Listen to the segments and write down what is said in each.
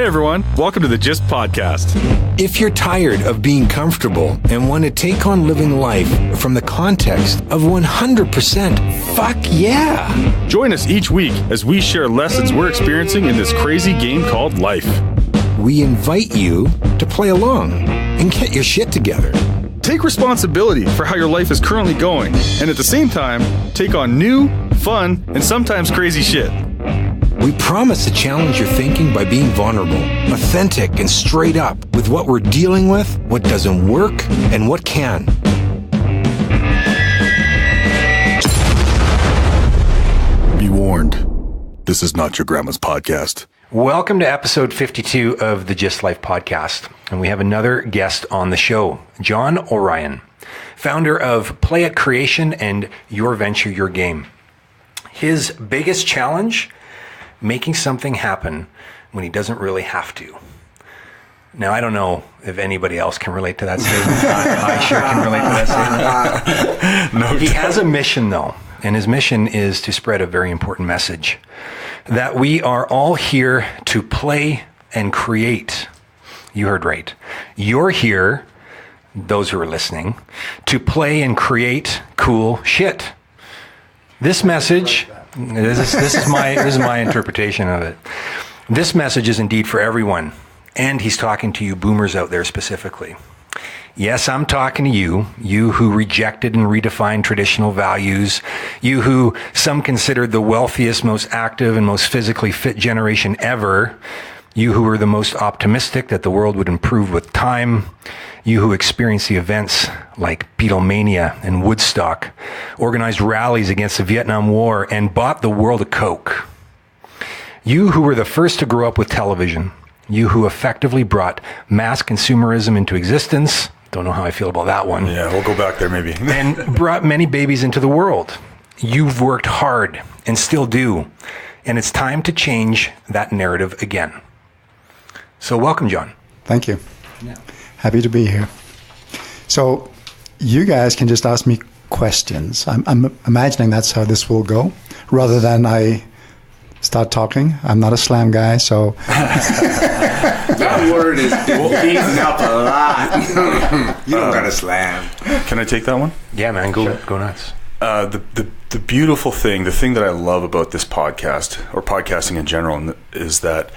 Hey everyone, welcome to the Just Podcast. If you're tired of being comfortable and want to take on living life from the context of 100%, fuck yeah! Join us each week as we share lessons we're experiencing in this crazy game called life. We invite you to play along and get your shit together. Take responsibility for how your life is currently going, and at the same time, take on new, fun, and sometimes crazy shit. We promise to challenge your thinking by being vulnerable, authentic, and straight up with what we're dealing with, what doesn't work, and what can. Be warned, this is not your grandma's podcast. Welcome to episode 52 of the Just Life podcast. And we have another guest on the show, John Orian, founder of Play at Creation and Your Venture, Your Game. His biggest challenge, making something happen when he doesn't really have to. Now, I don't know if anybody else can relate to that statement. I sure can relate to that statement. He has a mission, though, and his mission is to spread a very important message, that we are all here to play and create. You heard right. You're here, those who are listening, to play and create cool shit. This message... This is my interpretation of it. This message is indeed for everyone, and he's talking to you boomers out there specifically. Yes, I'm talking to you who rejected and redefined traditional values, you who some considered the wealthiest, most active, and most physically fit generation ever, you who were the most optimistic that the world would improve with time, you who experienced the events like Beatlemania and Woodstock, organized rallies against the Vietnam War, and bought the world a Coke. You who were the first to grow up with television. You who effectively brought mass consumerism into existence. Don't know how I feel about that one. Yeah, we'll go back there maybe. And brought many babies into the world. You've worked hard and still do. And it's time to change that narrative again. So welcome, John. Thank you. Yeah. Happy to be here. So you guys can just ask me questions. I'm imagining that's how this will go, rather than I start talking. I'm not a slam guy, so... That word is beaten up a lot. You don't got to slam. Can I take that one? Yeah, man, go nuts. The beautiful thing, the thing that I love about this podcast, or podcasting in general, is that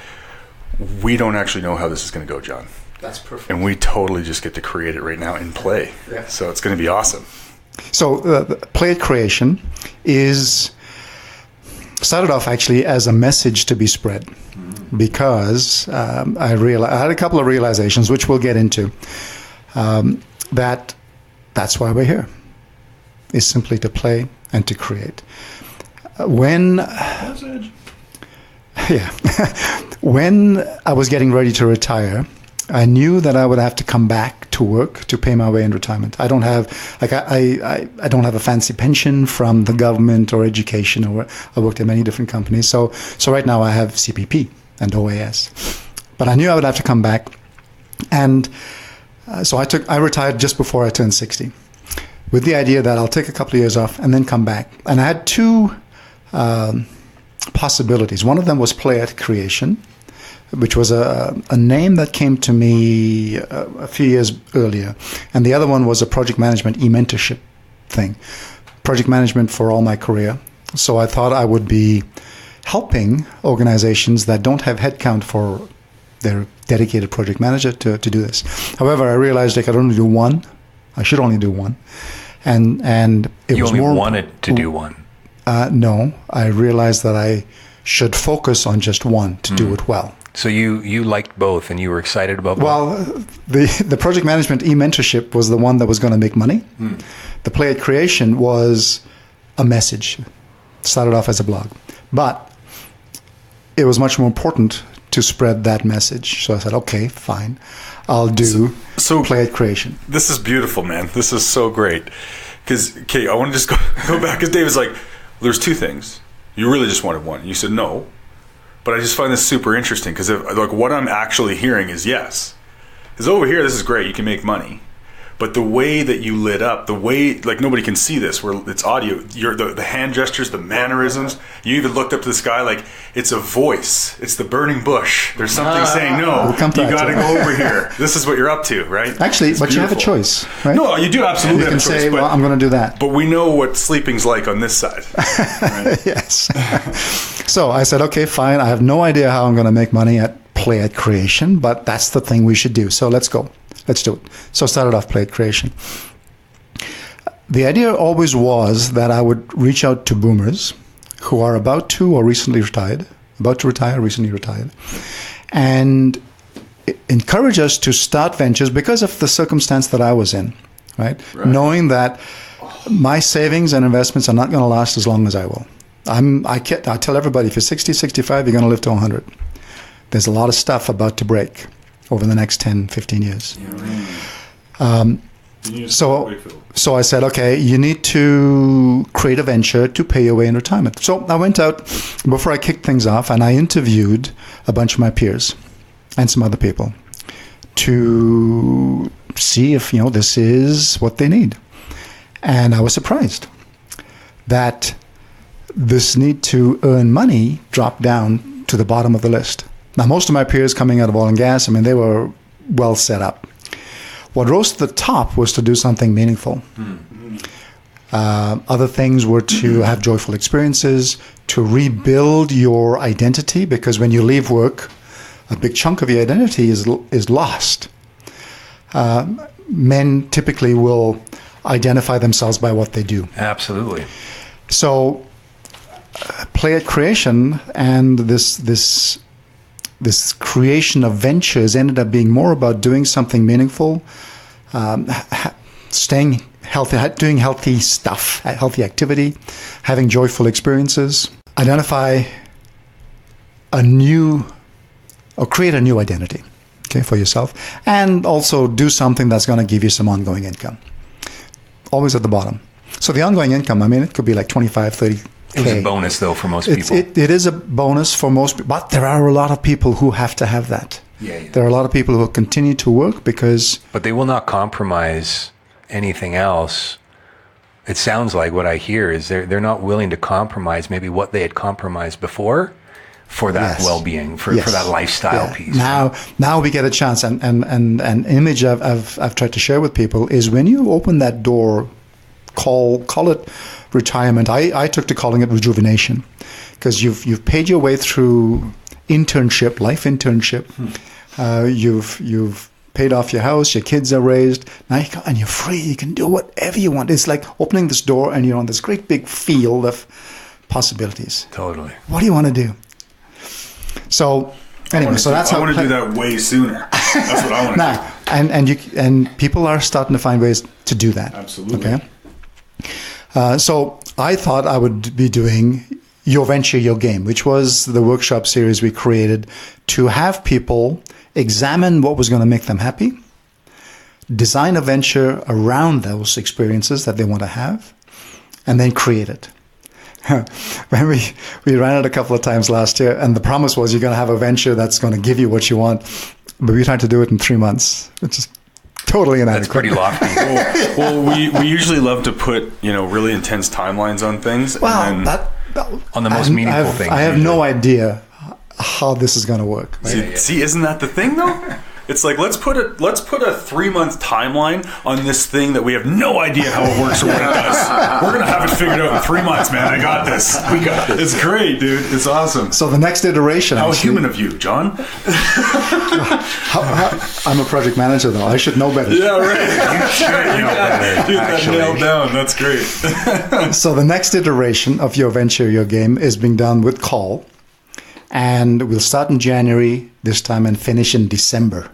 we don't actually know how this is going to go, John. That's perfect. And we totally just get to create it right now in play. Yeah. So it's going to be awesome. So Play at Creation started off actually as a message to be spread, because I had a couple of realizations, which we'll get into, that's why we're here, is simply to play and to create. When I was getting ready to retire, I knew that I would have to come back to work to pay my way in retirement. I don't have I don't have a fancy pension from the government or education, or I worked at many different companies. So right now I have CPP and OAS. But I knew I would have to come back, and so I retired just before I turned 60, with the idea that I'll take a couple of years off and then come back. And I had two possibilities. One of them was Play at Creation, which was a name that came to me a few years earlier. And the other one was a project management e-mentorship thing. Project management for all my career. So I thought I would be helping organizations that don't have headcount for their dedicated project manager to do this. However, I realized I could only do one. I should only do one. And it You was only more, wanted to do one. No, I realized that I should focus on just one to do it well. So you liked both, and you were excited about both? Well, the project management e-mentorship was the one that was going to make money. The Play at Creation was a message. It started off as a blog. But it was much more important to spread that message. So I said, okay, fine. I'll do Play at Creation. This is beautiful, man. This is so great. Because, okay, I want to just go back, because David's like, there's two things. You really just wanted one. You said no. But I just find this super interesting, because like what I'm actually hearing is yes. Because over here, this is great. You can make money. But the way that you lit up, the way, like nobody can see this, where it's audio, the hand gestures, the mannerisms, you even looked up to the sky like it's a voice. It's the burning bush. There's something saying, no, you got to go over here. This is what you're up to, right? Actually, it's but beautiful. you have a choice, right? No, you do absolutely you have can a choice. say, well, I'm going to do that. But we know what sleeping's like on this side. Right? Yes. So I said, okay, fine. I have no idea how I'm going to make money at Play at Creation, but that's the thing we should do. So let's go. Let's do it. So I started off Play at Creation. The idea always was that I would reach out to boomers who are about to or recently retired, recently retired, and encourage us to start ventures because of the circumstance that I was in, right? Knowing that my savings and investments are not going to last as long as I will. I tell everybody, if you're 60, 65, you're going to live to 100. There's a lot of stuff about to break over the next 10, 15 years. So I said, okay, you need to create a venture to pay your way in retirement. So I went out before I kicked things off and I interviewed a bunch of my peers and some other people to see if, this is what they need. And I was surprised that this need to earn money dropped down to the bottom of the list. Now, most of my peers coming out of oil and gas, they were well set up. What rose to the top was to do something meaningful. Other things were to have joyful experiences, to rebuild your identity, because when you leave work, a big chunk of your identity is lost. Men typically will identify themselves by what they do. Absolutely. So, Play at Creation and this creation of ventures ended up being more about doing something meaningful, staying healthy, doing healthy stuff, healthy activity, having joyful experiences, identify create a new identity, for yourself, and also do something that's going to give you some ongoing income. Always at the bottom. So the ongoing income, it could be like 25, 30. It was a bonus, though, for most people. It is a bonus for most people, but there are a lot of people who have to have that. Yeah. There are a lot of people who will continue to work because... But they will not compromise anything else. It sounds like what I hear is they're not willing to compromise maybe what they had compromised before for that well-being, for that lifestyle piece. Now we get a chance, and an image I've tried to share with people is when you open that door, call it retirement. I took to calling it rejuvenation, because you've paid your way through life internship. You've paid off your house, your kids are raised. Now and you're free. You can do whatever you want. It's like opening this door and you're on this great big field of possibilities. Totally. What do you want to do? So anyway, I want to do that way sooner. That's what I want to do. And people are starting to find ways to do that. Absolutely. Okay. So I thought I would be doing Your Venture, Your Game, which was the workshop series we created to have people examine what was going to make them happy, design a venture around those experiences that they want to have, and then create it. When we ran it a couple of times last year, and the promise was you're going to have a venture that's going to give you what you want, but we tried to do it in 3 months, which is totally inadequate. That's pretty lofty. well, we usually love to put really intense timelines on things. Well, and then, on the most meaningful things. I have no idea how this is going to work. Right? See, isn't that the thing though? It's like let's put a 3-month timeline on this thing that we have no idea how it works or what it does. We're gonna have it figured out in 3 months, man. I got this. We got this. It's great, dude. It's awesome. So the next iteration. How human of you, John. I'm a project manager, though. I should know better. Yeah, right. You should know better. Dude, that nailed down. That's great. So the next iteration of Your Venture, Your Game is being done with Call. And we'll start in January this time and finish in December.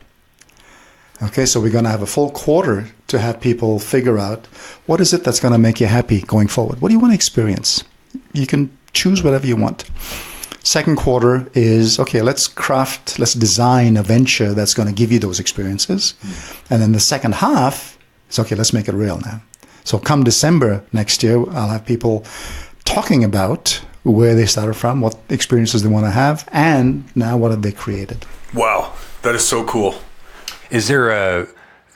Okay, so we're going to have a full quarter to have people figure out what is it that's going to make you happy going forward. What do you want to experience? You can choose whatever you want. Second quarter is, okay, let's design a venture that's going to give you those experiences. And then the second half is, okay, let's make it real now. So come December next year, I'll have people talking about where they started from, what experiences they want to have, and now what have they created. Wow, that is so cool. Is there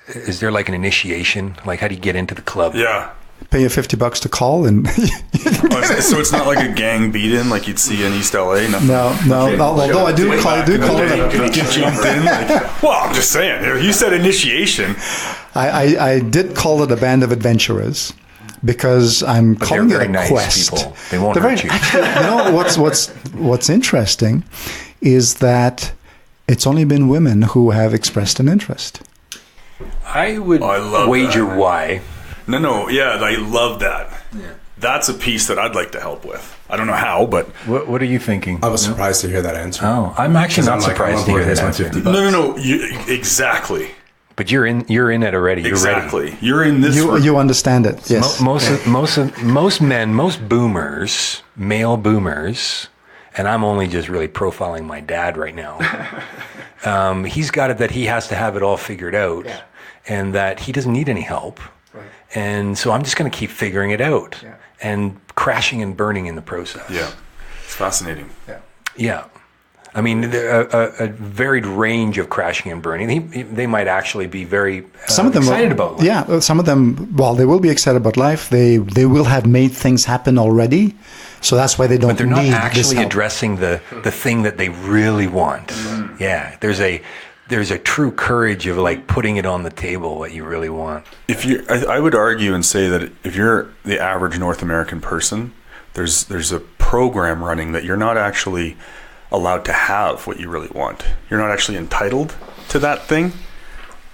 is there like an initiation? Like, how do you get into the club? Yeah. Pay you $50 to call, and So it's not like a gang beat-in like you'd see in East LA? Nothing. no. Although I do call it. Get jumped in. Like, well, I'm just saying. You said initiation. I did call it a band of adventurers because I'm But calling they're it a very nice quest. people. They won't They're hurt very, you. actually, what's interesting is that it's only been women who have expressed an interest. I would love wager that. why. No. Yeah, I love that. Yeah. That's a piece that I'd like to help with. I don't know how, but... What are you thinking? I was surprised to hear that answer. Oh, I'm actually not surprised to hear that answer. No. Exactly. But you're in it already. You're Exactly. ready. You're in this... You understand it, yes. Most men, most boomers, male boomers, and I'm only just really profiling my dad right now. He's got it that he has to have it all figured out, and that he doesn't need any help. Right. And so I'm just going to keep figuring it out and crashing and burning in the process. Yeah. It's fascinating. Yeah. I mean, a varied range of crashing and burning. They might actually be very excited about life. Yeah, some of them, well, they will be excited about life. They will have made things happen already. So that's why they don't need this help. But they're not actually addressing the thing that they really want. Mm-hmm. Yeah, there's a true courage of like putting it on the table what you really want. I would argue and say that if you're the average North American person, there's a program running that you're not actually allowed to have what you really want. You're not actually entitled to that thing.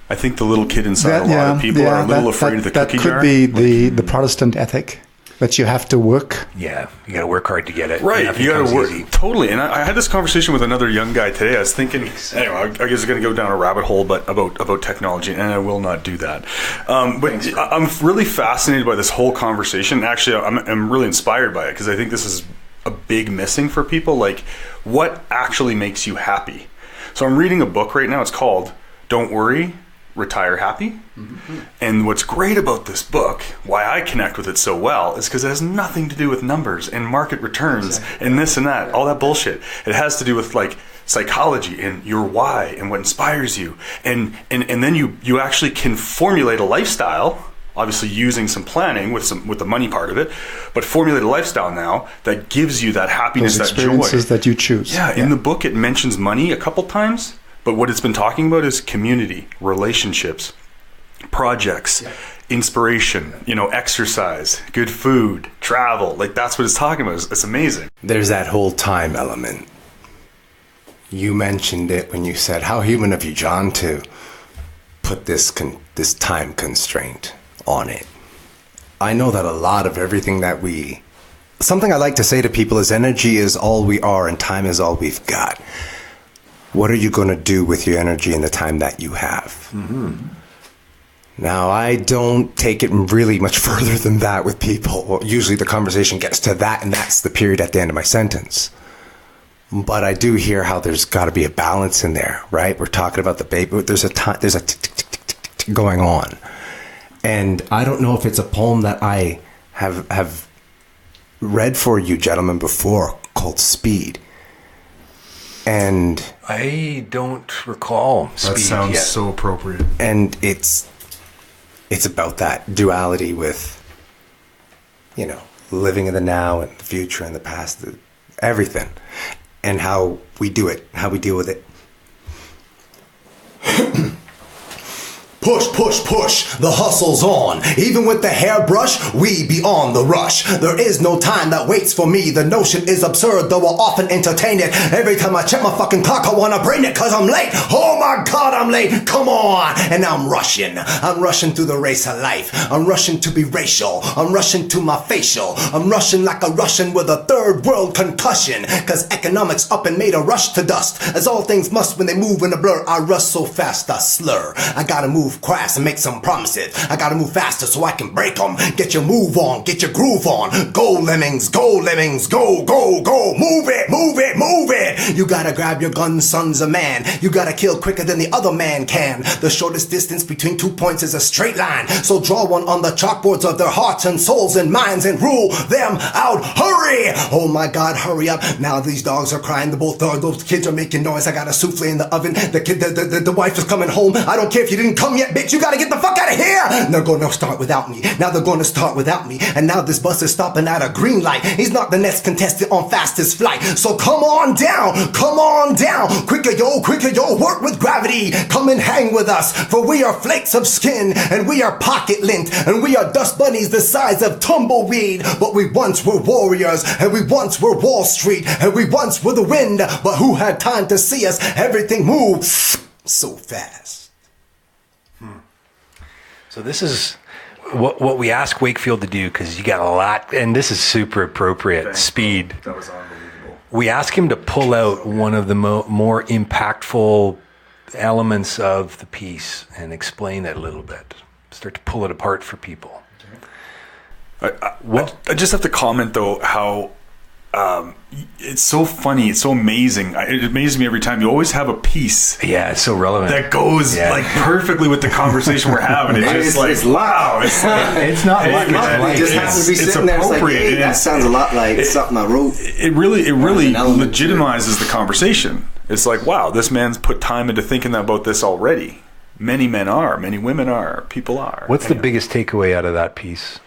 I think the little kid inside a lot of people are a little afraid of the cookie jar. That could be the Protestant ethic. That you have to work. Yeah, you got to work hard to get it. Right, you got to work. Easy. Totally. And I had this conversation with another young guy today. I was thinking, anyway, I guess it's going to go down a rabbit hole, but about technology, and I will not do that. But I'm really fascinated by this whole conversation. Actually, I'm really inspired by it because I think this is a big missing for people. Like, what actually makes you happy? So I'm reading a book right now. It's called "Don't Worry, Retire Happy." Mm-hmm. And what's great about this book, why I connect with it so well, is because it has nothing to do with numbers and market returns and this and that, all that bullshit. It has to do with like psychology and your why and what inspires you. And then you actually can formulate a lifestyle, obviously using some planning with the money part of it, but formulate a lifestyle now that gives you that happiness, those that joy. experiences that you choose. Yeah, in the book it mentions money a couple times. But what it's been talking about is community, relationships, projects, inspiration, exercise, good food, travel. Like, that's what it's talking about. It's amazing. There's that whole time element. You mentioned it when you said, how human of you, John, to put this time constraint on it. I know that a lot of everything that something I like to say to people is energy is all we are and time is all we've got. What are you going to do with your energy and the time that you have? Mm-hmm. Now, I don't take it really much further than that with people. Well, usually the conversation gets to that, and that's the period at the end of my sentence. But I do hear how there's got to be a balance in there, right? We're talking about the baby. There's a tick going on. And I don't know if it's a poem that I have read for you gentlemen before called Speed. And I don't recall Speed. That sounds yet. so appropriate. And it's about that duality with, living in the now and the future and the past, everything, and how we do it, how we deal with it. Push, push, push, the hustle's on. Even with the hairbrush, we be on the rush. There is no time that waits for me. The notion is absurd, though I'll often entertain it. Every time I check my fucking clock, I wanna bring it, cause I'm late. Oh my God, I'm late, come on. And I'm rushing through the race of life. I'm rushing to be racial, I'm rushing to my facial. I'm rushing like a Russian with a third world concussion. Cause economics up and made a rush to dust. As all things must when they move in a blur. I rush so fast I slur. I gotta move crass and make some promises. I gotta move faster so I can break them. Get your move on, get your groove on. Go lemmings, go lemmings, go, go, go. Move it, move it, move it. You gotta grab your gun, son's a man. You gotta kill quicker than the other man can. The shortest distance between 2 points is a straight line. So draw one on the chalkboards of their hearts and souls and minds and rule them out. Hurry! Oh my God, hurry up. Now these dogs are crying. Those kids are making noise. I got a souffle in the oven. The wife is coming home. I don't care if you didn't come yet. yet, bitch. You gotta get the fuck out of here. They're gonna start without me. Now they're gonna start without me. And now this bus is stopping at a green light. He's not the next contestant on fastest flight. So come on down. Come on down. Quicker, yo. Work with gravity. Come and hang with us. For we are flakes of skin. And we are pocket lint. And we are dust bunnies the size of tumbleweed. But we once were warriors. And we once were Wall Street. And we once were the wind. But who had time to see us? Everything moves so fast. So this is what we ask Wakefield to do, because you got a lot, and this is super appropriate. Thanks, speed. That was unbelievable. We ask him to pull out one of the more impactful elements of the piece and explain it a little bit. Start to pull it apart for people. I just have to comment though how it's so funny, it's so amazing. It amazes me every time. You always have a piece Yeah, it's so relevant. that goes like perfectly with the conversation we're having. It's just it's wow. It's like, It's not like You just happen to be it's sitting there. It's like, appropriate. hey, that sounds a lot like something I wrote. it really an element to it. legitimizes the conversation. It's like, wow, this man's put time into thinking about this already. Many men are, many women are, people are. What's the biggest takeaway out of that piece?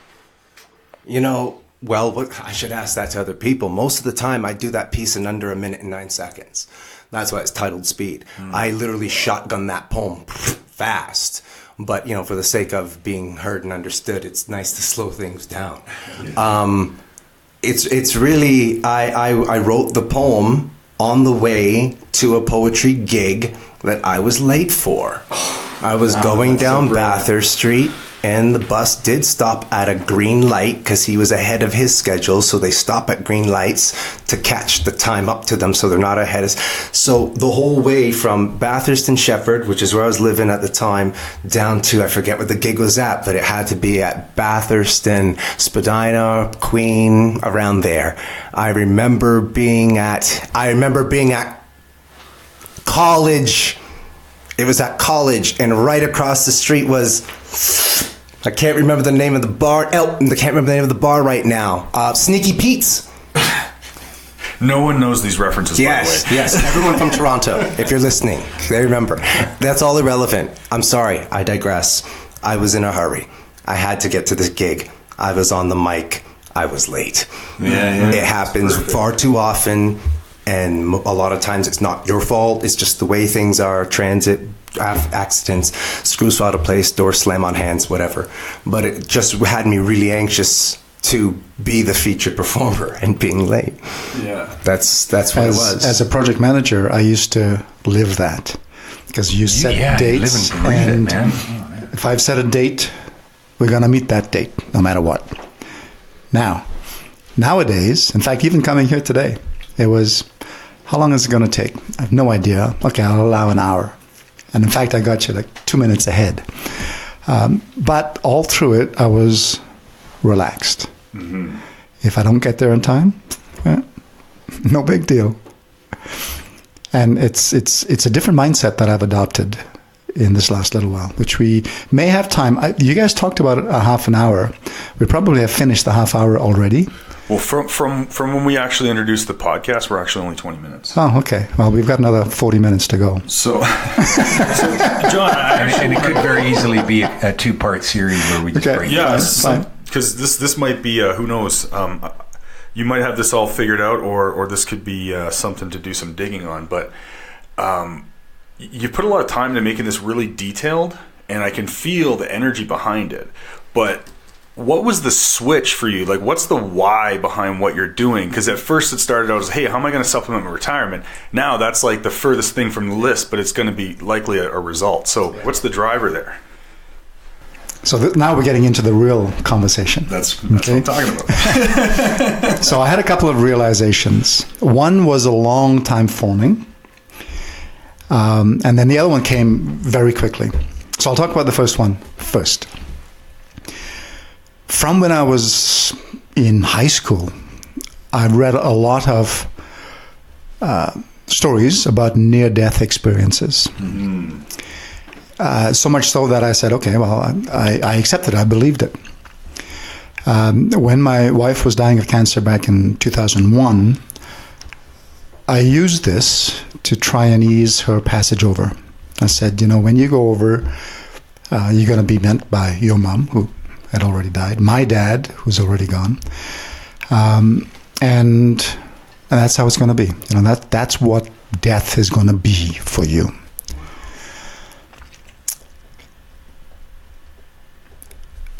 You know, well, I should ask that to other people. Most of the time, I do that piece in under 1 minute and 9 seconds. That's why it's titled Speed. I literally shotgun that poem fast. But, you know, for the sake of being heard and understood, it's nice to slow things down. It's really, I wrote the poem on the way to a poetry gig that I was late for. I was going down Bathurst Street, and the bus did stop at a green light because he was ahead of his schedule. So they stop at green lights to catch the time up to them so they're not ahead. So the whole way from Bathurst and Shepherd, which is where I was living at the time, down to, I forget what the gig was at, but it had to be at Bathurst and Spadina, Queen, around there. I remember being at college. It was at college, and right across the street was, I can't remember the name of the bar. I can't remember the name of the bar right now. Sneaky Pete's. No one knows these references, by the way. Yes. Everyone from Toronto, if you're listening, they remember. That's all irrelevant. I'm sorry. I digress. I was in a hurry. I had to get to this gig. I was on the mic. I was late. Yeah. It happens far too often. And a lot of times it's not your fault. It's just the way things are. Transit, accidents, screws fall out of place, doors slam on hands, whatever. But it just had me really anxious to be the featured performer and being late. Yeah. That's what it was. As a project manager, I used to live that, because you set dates, live and breathe it, and man. if I've set a date, we're gonna meet that date no matter what. Nowadays, in fact, even coming here today, it was, how long is it going to take? I have no idea. Okay, I'll allow an hour. And in fact, I got you like 2 minutes ahead. But all through it, I was relaxed. Mm-hmm. If I don't get there in time, no big deal. And it's a different mindset that I've adopted in this last little while, which we may have time. You guys talked about a half an hour. We probably have finished the half hour already. Well, from when we actually introduced the podcast, we're actually only 20 minutes. Oh, okay. Well, we've got another 40 minutes to go. So John, And it could very easily be a two-part series where we just break it down. because this might be who knows. You might have this all figured out, or this could be something to do some digging on. But you put a lot of time into making this really detailed, and I can feel the energy behind it. But what was the switch for you? Like, what's the why behind what you're doing? Because at first it started out as, hey, how am I going to supplement my retirement? Now that's like the furthest thing from the list, but it's going to be likely a result. So what's the driver there? So now we're getting into the real conversation. That's what I'm talking about. So I had a couple of realizations. One was a long time forming. And then the other one came very quickly. So I'll talk about the first one first. From when I was in high school, I read a lot of stories about near-death experiences. Mm-hmm. So much so that I said, okay, well, I accepted it. I believed it. When my wife was dying of cancer back in 2001, I used this to try and ease her passage over. I said, when you go over, You're going to be met by your mom, who had already died, my dad, who's already gone, and that's how it's going to be. That's what death is going to be for you.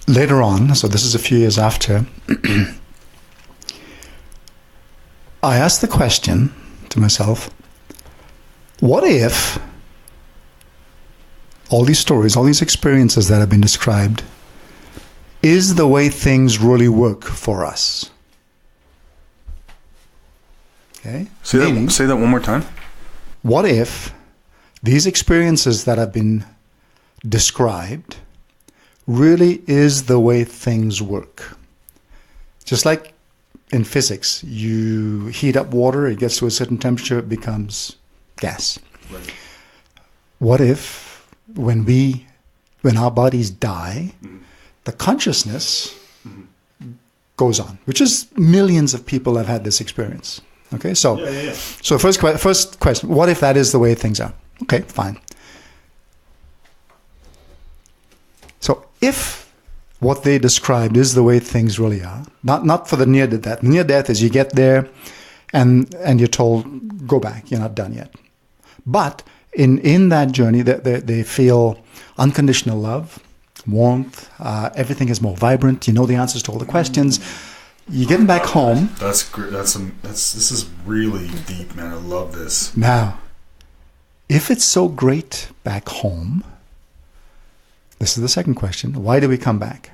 Later on, so this is a few years after, I asked the question to myself, what if all these stories, all these experiences that have been described, is the way things really work for us? Okay? Say that one more time. What if these experiences that have been described really is the way things work? Just like in physics, you heat up water, it gets to a certain temperature, it becomes gas. Right. What if when our bodies die, the consciousness goes on, which is millions of people have had this experience. Okay, so so first question, what if that is the way things are? Okay, fine. So if what they described is the way things really are, not for the near death. Near death is you get there and you're told, go back, you're not done yet. But in that journey, they feel unconditional love, warmth, everything is more vibrant, you know the answers to all the questions. You're getting back home. That's great. This is really deep, man. I love this. Now, if it's so great back home, this is the second question. Why do we come back?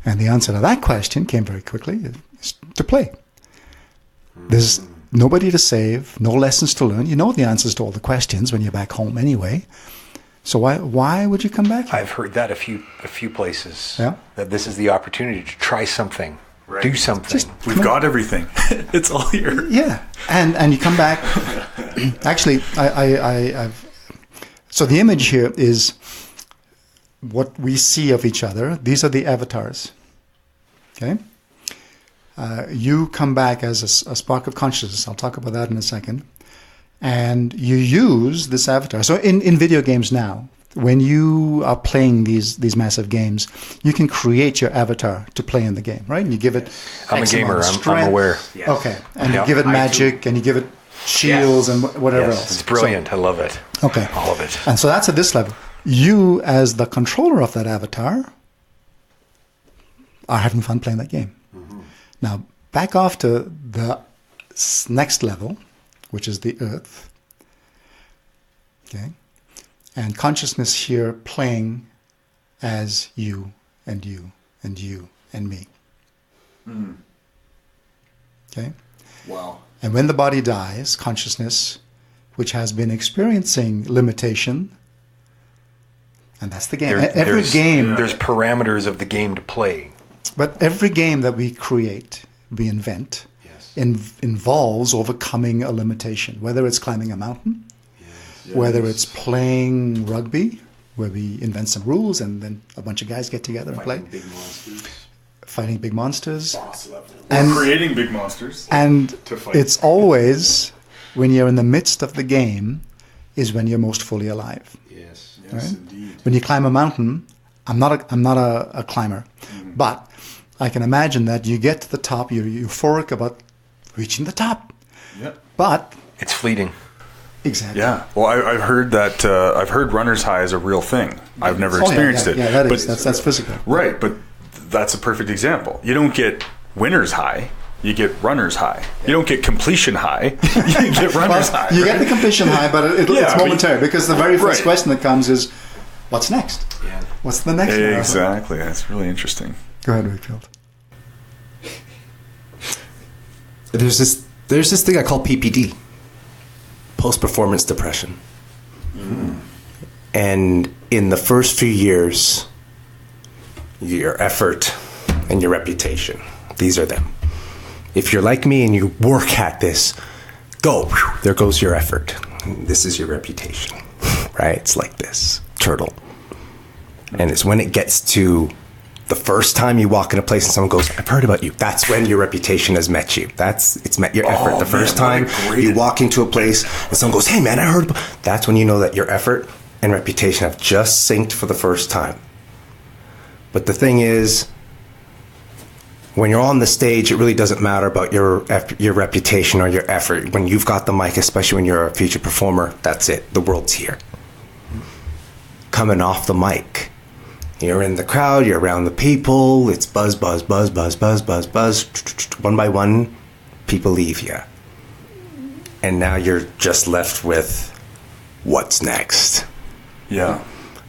And the answer to that question came very quickly. It's to play. There's nobody to save, no lessons to learn. You know the answers to all the questions when you're back home anyway. So why would you come back? I've heard that a few places. Yeah. That this is the opportunity to try something, Right. do something. We've got everything. It's all here. Yeah, and you come back. Actually, I've. So the image here is what we see of each other. These are the avatars. Okay. You come back as a spark of consciousness. I'll talk about that in a second. And you use this avatar. So in video games now, when you are playing these massive games, you can create your avatar to play in the game, right? And you give it I'm X a gamer. amount of I'm strength. aware. Yes. Okay. And Yeah, you give it I magic, and you give it shields and whatever else. It's brilliant. I love it. Okay. All of it. And so that's at this level. You, as the controller of that avatar, are having fun playing that game. Now, back off to the next level, which is the earth. Okay? And consciousness here playing as you and you and you and me. Okay? Wow. And when the body dies, consciousness, which has been experiencing limitation, and that's the game. Every game. There's parameters of the game to play. But every game that we create, we invent, involves overcoming a limitation, whether it's climbing a mountain, whether it's playing rugby, where we invent some rules and then a bunch of guys get together and play. Fighting big monsters. And creating big monsters. And to fight. it's always, when you're in the midst of the game, is when you're most fully alive. Yes, Right? indeed. When you climb a mountain, I'm not a climber, but I can imagine that you get to the top, you're euphoric about reaching the top, Yeah. but It's fleeting. exactly. Yeah. Well, I've heard that. I've heard runner's high is a real thing. I've never experienced it. Yeah, that is. But- That's physical. Right, but that's a perfect example. You don't get winner's high. You get runner's high. You don't get completion high. You get runner's high. You right? get the completion high, but Yeah, it's but- momentary, because the very first Right. question that comes is, what's next? Yeah. What's the next marathon? Exactly. That's really interesting. Go ahead, Wakefield. There's this thing I call PPD, post-performance depression. And in the first few years, your effort and your reputation, these are them. If you're like me and you work at this, go, whew, there goes your effort. This is your reputation, right? It's like this turtle. And it's when it gets to The first time you walk in a place and someone goes, I've heard about you, that's when your reputation has met you. It's met your effort. The first time you walk into a place and someone goes, hey man, I heard about, that's when you know that your effort and reputation have just synced for the first time. But the thing is, when you're on the stage, it really doesn't matter about your reputation or your effort. When you've got the mic, especially when you're a featured performer, that's it. The world's here. Coming off the mic, you're in the crowd, you're around the people, it's buzz, buzz, buzz, buzz, buzz, buzz, buzz. One by one, people leave you. And now you're just left with what's next. Yeah.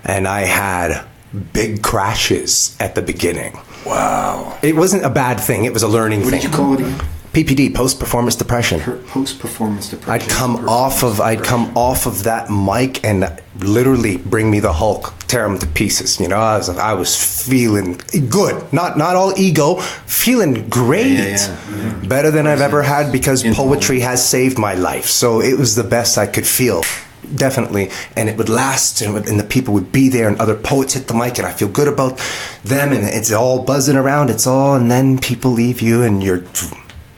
And I had big crashes at the beginning. Wow. It wasn't a bad thing, it was a learning thing. What did you call it again? PPD, post-performance depression. Post-performance depression. I'd come off of that mic and literally bring me the Hulk, tear him to pieces. You know, I was feeling good, not all ego, feeling great, Yeah. better than I've ever had, because poetry has saved my life. So it was the best I could feel, definitely. And it would last, and the people would be there, and other poets hit the mic, and I feel good about them, and it's all buzzing around. And then people leave you, and you're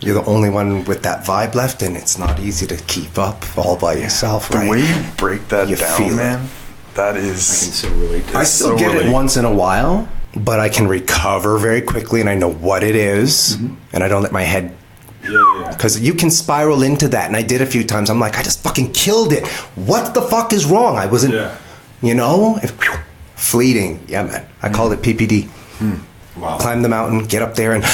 the only one with that vibe left, and it's not easy to keep up all by yourself, The right? way you break that You down, feel it. man, that I can is... so relate to I it. still so get relate. it once in a while, but I can recover very quickly, and I know what it is, and I don't let my head... Because you can spiral into that, and I did a few times. I'm like, I just fucking killed it. What the fuck is wrong? I wasn't, you know? Fleeting. Yeah, man. I called it PPD. Wow. Climb the mountain, get up there, and...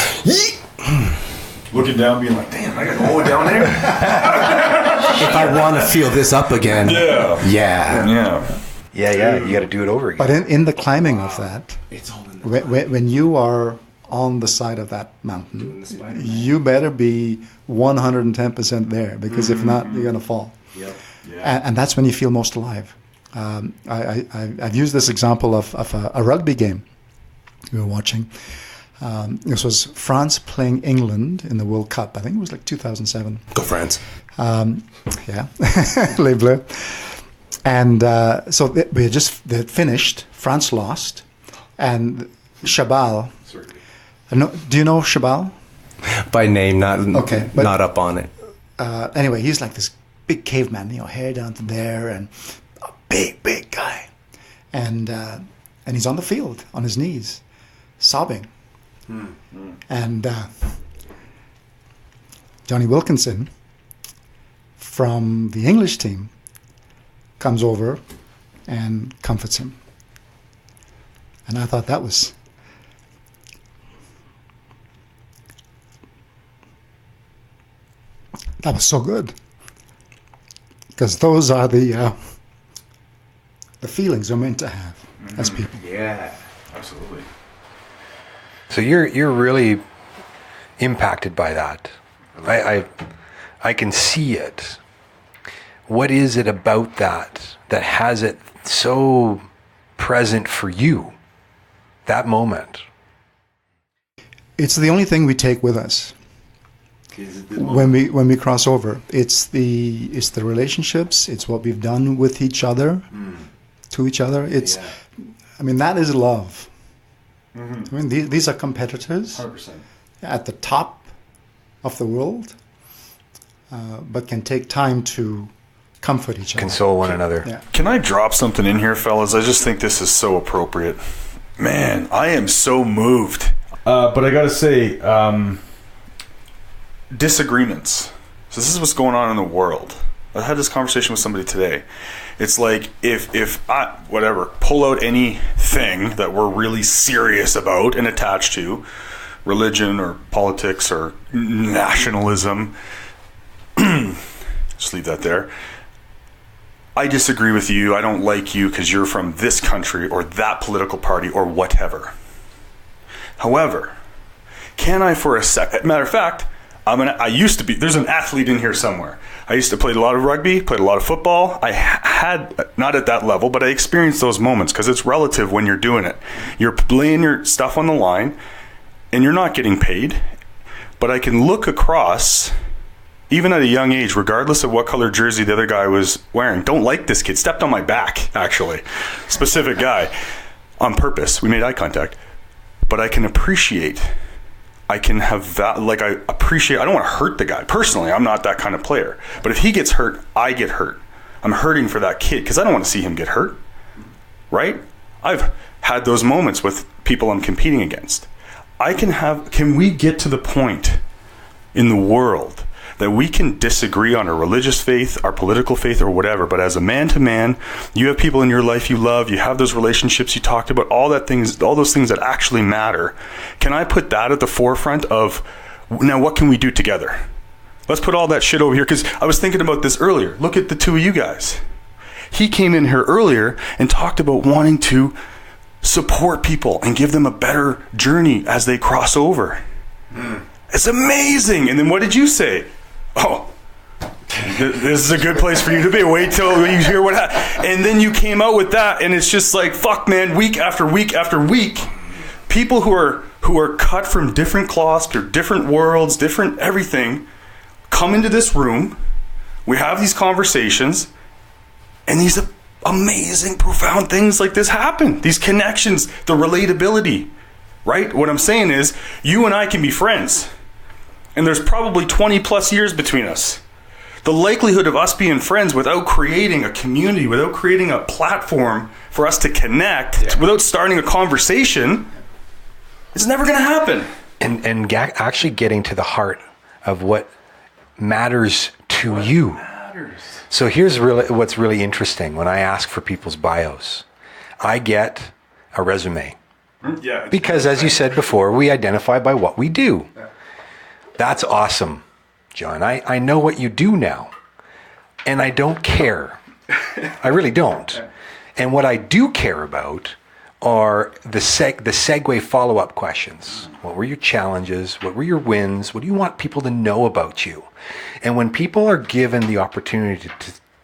Looking down, being like, damn, I got to go down there? If I want to feel this up again... Yeah. Yeah, you got to do it over again. But in the climbing of that, It's all in the when you are on the side of that mountain, you better be 110% there, because if not, you're going to fall. Yep. And that's when you feel most alive. I've used this example of a rugby game we were watching. This was France playing England in the World Cup. I think it was like 2007. Go France. Yeah, Les Bleus. And so they had finished. France lost, and Chabal. Do you know Chabal? By name, not but- not up on it. Anyway, he's like this big caveman, hair down to there, and a big guy, and he's on the field on his knees, sobbing, and Johnny Wilkinson from the English team comes over and comforts him, and I thought that was so good, because those are the feelings we're meant to have as people. Yeah, absolutely. So you're really impacted by that. I can see it. What is it about that has it so present for you? That moment. It's the only thing we take with us when we cross over. It's the relationships. It's what we've done with each other, to each other. I mean, that is love. I mean, these are competitors 100%. at the top of the world, but can take time to comfort each other. Console one another. Yeah. Can I drop something in here, fellas? I just think this is so appropriate. Man, I am so moved. But I got to say, disagreements. So this is what's going on in the world. I had this conversation with somebody today. It's like if I, pull out anything that we're really serious about and attached to, religion or politics or nationalism, just leave that there. I disagree with you. I don't like you because you're from this country or that political party or whatever. However, can I for a second? Matter of fact, I used to be. There's an athlete in here somewhere. I used to play a lot of rugby, played a lot of football. I had, not at that level, but I experienced those moments because it's relative when you're doing it. You're laying your stuff on the line, and you're not getting paid. But I can look across, even at a young age, regardless of what color jersey the other guy was wearing. Don't like this kid. Stepped on my back, actually. Specific guy. On purpose. We made eye contact. but I can appreciate. I can have I appreciate. I don't want to hurt the guy personally. I'm not that kind of player. But if he gets hurt, I get hurt. I'm hurting for that kid because I don't want to see him get hurt. Right? I've had those moments with people I'm competing against. Can we get to the point in the world that we can disagree on our religious faith, our political faith, or whatever, but as a man to man, you have people in your life you love, you have those relationships you talked about, all those things that actually matter. Can I put that at the forefront of, now what can we do together? Let's put all that shit over here, because I was thinking about this earlier. Look at the two of you guys. He came in here earlier and talked about wanting to support people and give them a better journey as they cross over. It's amazing. And then what did you say? Oh, this is a good place for you to be. Wait till you hear what happened. And then you came out with that, and it's just like, fuck, man, week after week after week, people who are cut from different cloths or different worlds, different everything, come into this room. We have these conversations, and these amazing, profound things like this happen. These connections, the relatability, right? What I'm saying is, you and I can be friends, and there's probably 20 plus years between us. The likelihood of us being friends without creating a community, without creating a platform for us to connect, without starting a conversation, it's never going to happen. And actually getting to the heart of what matters to you. So here's what's really interesting. When I ask for people's bios, I get a resume. Yeah. Because as you said before, we identify by what we do. That's awesome, John. I know what you do now, and I don't care. I really don't. And what I do care about are the segue follow-up questions. What were your challenges? What were your wins? What do you want people to know about you? And when people are given the opportunity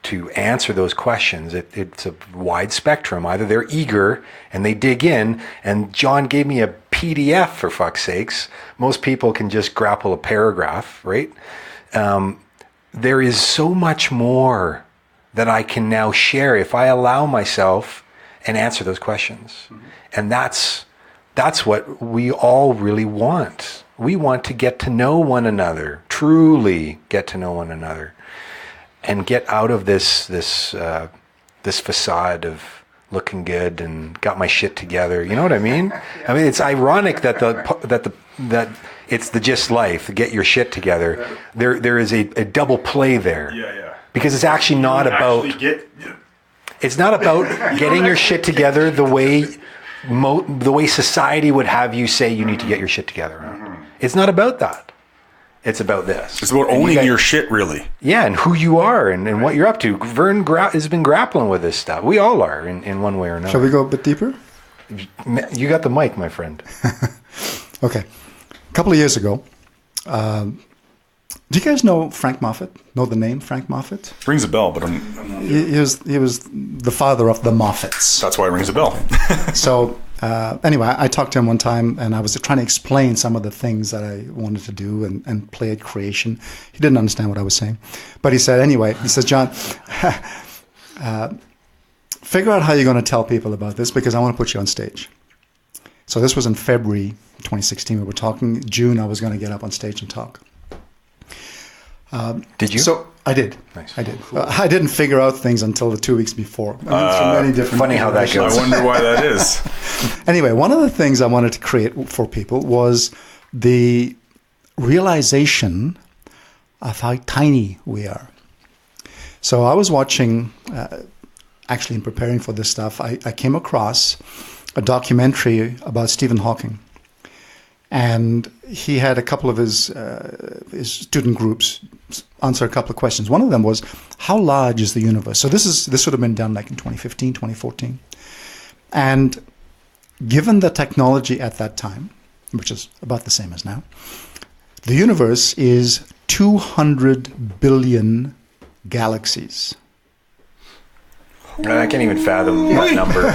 to answer those questions, it's a wide spectrum. Either they're eager and they dig in, and John gave me a PDF, for fuck's sakes. Most people can just grapple a paragraph, right? There is so much more that I can now share if I allow myself and answer those questions. And that's what we all really want. We want to get to know one another, truly get to know one another, and get out of this facade of looking good and got my shit together. You know what I mean? I mean, it's ironic that that it's the just life, get your shit together. There is a double play there. Yeah. Because it's actually not about. It's not about getting your shit together the way society would have you say you need to get your shit together. It's not about that. It's about this. It's about owning your shit, really. Yeah, and who you are and what you're up to. Vern has been grappling with this stuff. We all are in one way or another. Shall we go a bit deeper? You got the mic, my friend. Okay. A couple of years ago, do you guys know Frank Moffat? Know the name Frank Moffat? Rings a bell, but He was the father of the Moffats. that's why it rings a bell. So anyway, I talked to him one time, and I was trying to explain some of the things that I wanted to do and play at creation. He didn't understand what I was saying. But he said, anyway, he says, John, figure out how you're going to tell people about this, because I want to put you on stage. So this was in February 2016. We were talking. June, I was going to get up on stage and talk. Did you? So I did. Nice. I did. I didn't figure out things until the 2 weeks before. I went through many different. Funny how that goes. I wonder why that is. Anyway, one of the things I wanted to create for people was the realization of how tiny we are. So I was watching, actually in preparing for this stuff, I came across a documentary about Stephen Hawking. And he had a couple of his student groups answer a couple of questions. One of them was, how large is the universe? So this would have been done like in 2015, 2014. And given the technology at that time, which is about the same as now, the universe is 200 billion galaxies. I can't even fathom that number.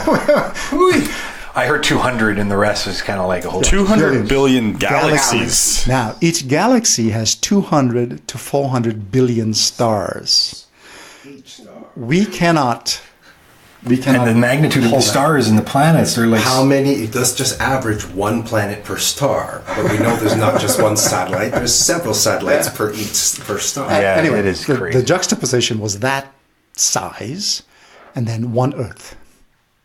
I heard 200 and the rest is kind of like a whole 200 billion galaxies. Now, each galaxy has 200 to 400 billion stars. We cannot We cannot And the magnitude of the hold that. stars and the planets, they're like... How many? Let's just average one planet per star. But we know there's not just one satellite. There's several satellites per star. Yeah, Anyway, it is the, crazy. the juxtaposition was that size, and then one Earth.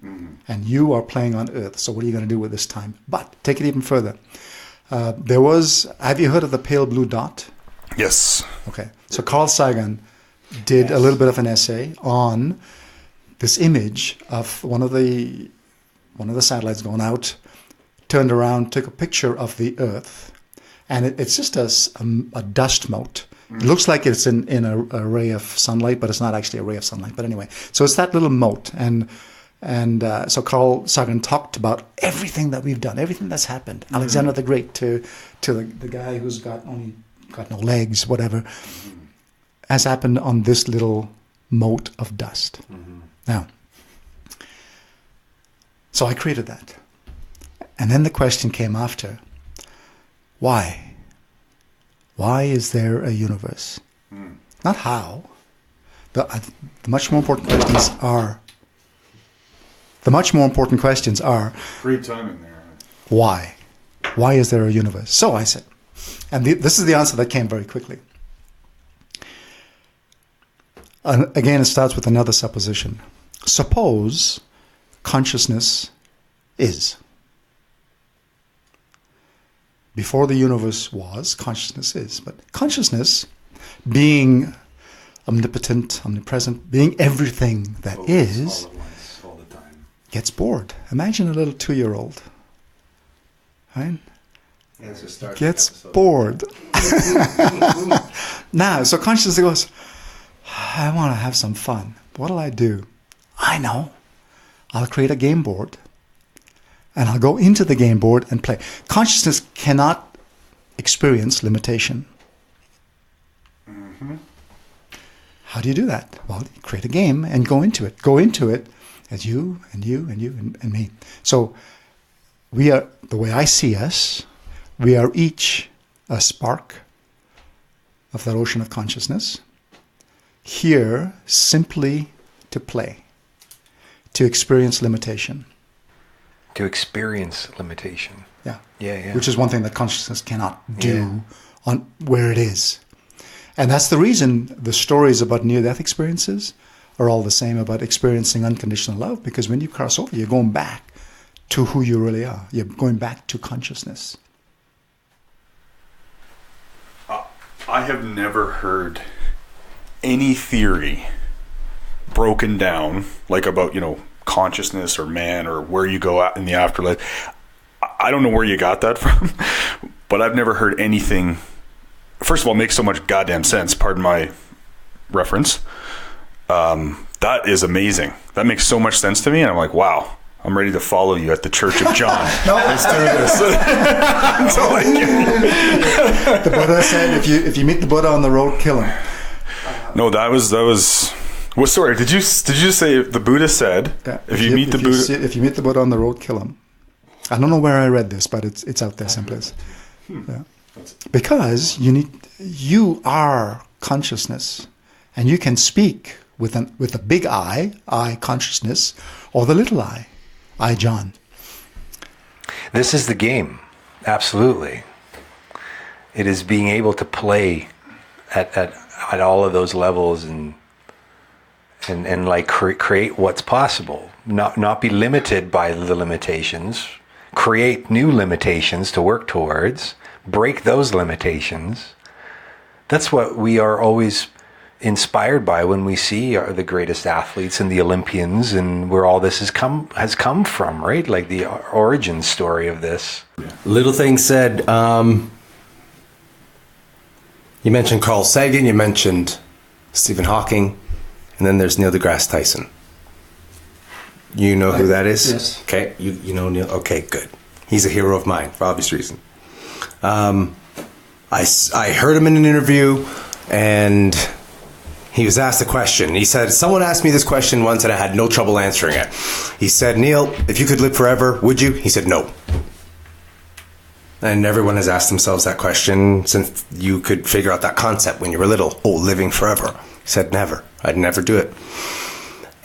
And you are playing on Earth. So what are you going to do with this time? But take it even further. There was. Have you heard of the pale blue dot? Yes. Okay. So Carl Sagan did a little bit of an essay on this image of one of the satellites going out, turned around, took a picture of the Earth, and it's just a dust mote. It looks like it's in a ray of sunlight, but it's not actually a ray of sunlight. But anyway, so it's that little mote, and so Carl Sagan talked about everything that we've done, everything that's happened. Alexander the Great to the guy who's got no legs, whatever, has happened on this little mote of dust. Now, so I created that. And then the question came after, why? Why is there a universe? Not how. The much more important questions are, Great timing there. why? Why is there a universe? So I said, and this is the answer that came very quickly. And again, it starts with another supposition. Suppose consciousness is. Before the universe was, consciousness is. But consciousness, being omnipotent, omnipresent, being everything that is, All at once, all the time. gets bored. Imagine a little 2-year-old, right? Gets bored. Now, so consciousness goes, I want to have some fun. What'll I do? I know. I'll create a game board, and I'll go into the game board and play. Consciousness cannot experience limitation. How do you do that? Well, you create a game and go into it. Go into it as you and you and you and me. So we are, the way I see us, we are each a spark of that ocean of consciousness, here simply to play, to experience limitation. To experience limitation. Yeah. Yeah. Which is one thing that consciousness cannot do on where it is. And that's the reason the stories about near-death experiences are all the same, about experiencing unconditional love, because when you cross over, you're going back to who you really are. You're going back to consciousness. I have never heard any theory broken down, like about, consciousness or man or where you go out in the afterlife. I don't know where you got that from, but I've never heard anything. First of all, makes so much goddamn sense. Pardon my reference. That is amazing. That makes so much sense to me. And I'm like, wow, I'm ready to follow you at the Church of John. Let's do this. The Buddha said, if you meet the Buddha on the road, kill him. No, that was. Well, sorry. Did you say the Buddha said if you meet the Buddha on the road, kill him? I don't know where I read this, but it's out there someplace. Yeah. Because you are consciousness, and you can speak with the big I consciousness, or the little I John. This is the game. Absolutely. It is being able to play at all of those levels and like create what's possible. Not be limited by the limitations. Create new limitations to work towards. Break those limitations. That's what we are always inspired by when we see the greatest athletes and the Olympians and where all this has come from, right? Like the origin story of this. Little thing said, you mentioned Carl Sagan, you mentioned Stephen Hawking, and then there's Neil deGrasse Tyson. You know who that is? Yes. Okay, you know Neil. Okay, good. He's a hero of mine for obvious reason. I heard him in an interview, and he was asked a question. He said, someone asked me this question once and I had no trouble answering it. He said, Neil, if you could live forever, would you? He said, no. And everyone has asked themselves that question since you could figure out that concept when you were little. Oh, living forever. He said, never. I'd never do it.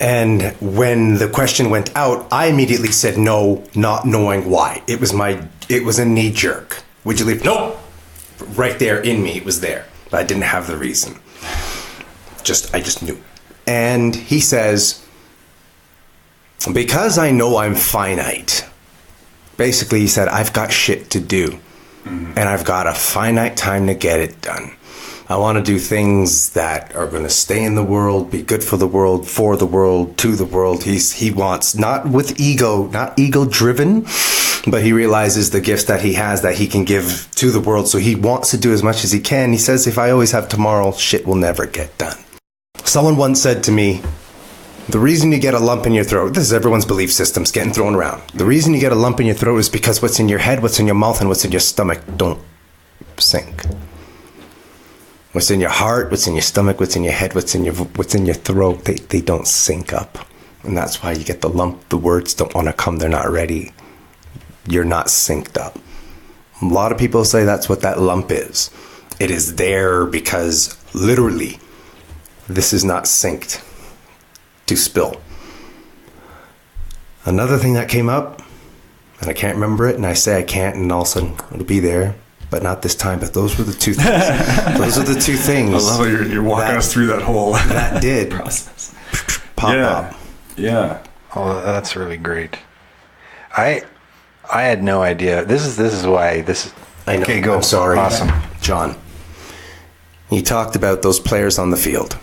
And when the question went out, I immediately said no, not knowing why. It was a knee jerk. Would you leave? No. Right there in me, it was there. But I didn't have the reason. I just knew. And he says, because I know I'm finite. Basically, he said, I've got shit to do. And I've got a finite time to get it done. I want to do things that are going to stay in the world, be good for the world, to the world. He wants, not with ego, not ego driven, but he realizes the gifts that he has that he can give to the world. So he wants to do as much as he can. He says, if I always have tomorrow, shit will never get done. Someone once said to me, the reason you get a lump in your throat, this is everyone's belief systems getting thrown around. The reason you get a lump in your throat is because what's in your head, what's in your mouth, and what's in your stomach don't sync. What's in your heart, what's in your stomach, what's in your head, what's in your throat, they don't sync up. And that's why you get the lump. The words don't want to come. They're not ready. You're not synced up. A lot of people say that's what that lump is. It is there because literally this is not synced to spill. Another thing that came up, and I can't remember it, and I say I can't, and all of a sudden it'll be there. But not this time. But those were the two things. Those are the two things. I love how you're walking us through that whole that did process. pop up. Yeah. Oh, that's really great. I had no idea. This is why this. I know. Okay, go. I'm sorry. Awesome, John. You talked about those players on the field.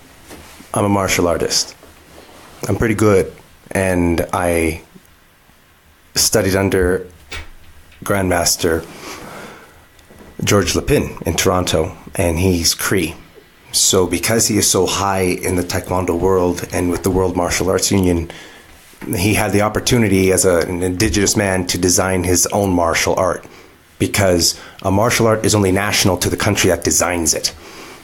I'm a martial artist. I'm pretty good, and I studied under Grandmaster George Lepin in Toronto, and he's Cree. So because he is so high in the Taekwondo world and with the World Martial Arts Union, he had the opportunity as an indigenous man to design his own martial art, because a martial art is only national to the country that designs it.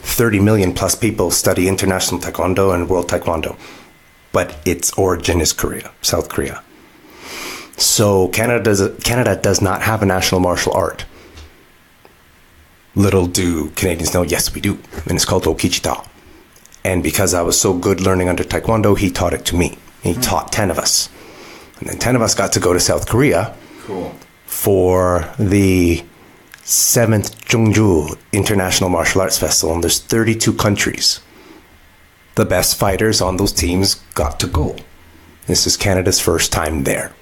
30 million plus people study international Taekwondo and World Taekwondo, but its origin is Korea, South Korea. So Canada does not have a national martial art. Little do Canadians know, yes, we do. And it's called Okichita. And because I was so good learning under Taekwondo, he taught it to me. He taught 10 of us. And then 10 of us got to go to South Korea for the 7th Jeongju International Martial Arts Festival. And there's 32 countries. The best fighters on those teams got to go. This is Canada's first time there.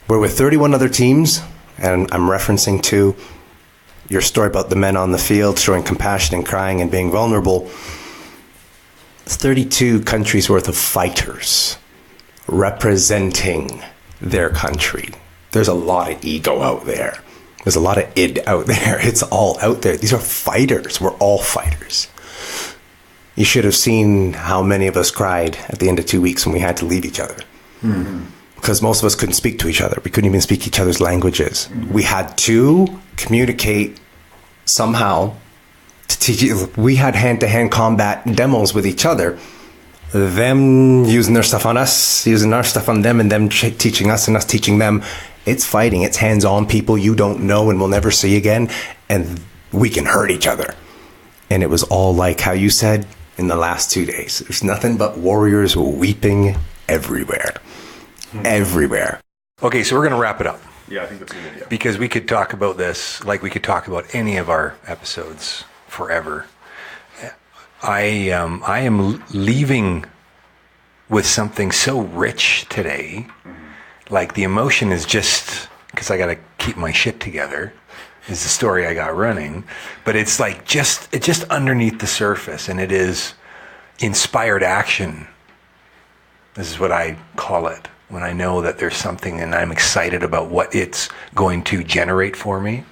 We're with 31 other teams, and I'm referencing to your story about the men on the field showing compassion and crying and being vulnerable. 32 countries worth of fighters representing their country. There's a lot of ego out there. There's a lot of id out there. It's all out there. These are fighters. We're all fighters. You should have seen how many of us cried at the end of 2 weeks when we had to leave each other. Mm-hmm. Because most of us couldn't speak to each other. We couldn't even speak each other's languages. We had to communicate somehow to teach. We had hand-to-hand combat demos with each other. Them using their stuff on us, using our stuff on them, and them teaching us and us teaching them. It's fighting. It's hands-on people you don't know and will never see again. And we can hurt each other. And it was all like how you said in the last 2 days. There's nothing but warriors weeping everywhere. Everywhere. Okay, so we're going to wrap it up. Yeah, I think that's a good idea. Because we could talk about this like we could talk about any of our episodes forever. I am leaving with something so rich today. Like the emotion is just, because I got to keep my shit together, is the story I got running. But it's like it's just underneath the surface, and it is inspired action. This is what I call it. When I know that there's something and I'm excited about what it's going to generate for me.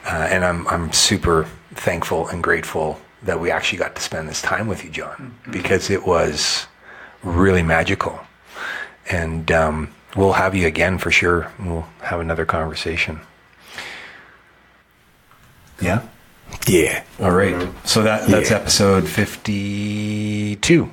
And I'm super thankful and grateful that we actually got to spend this time with you, John, because it was really magical. And we'll have you again for sure. We'll have another conversation. Yeah? Yeah. All right. So that's episode 52.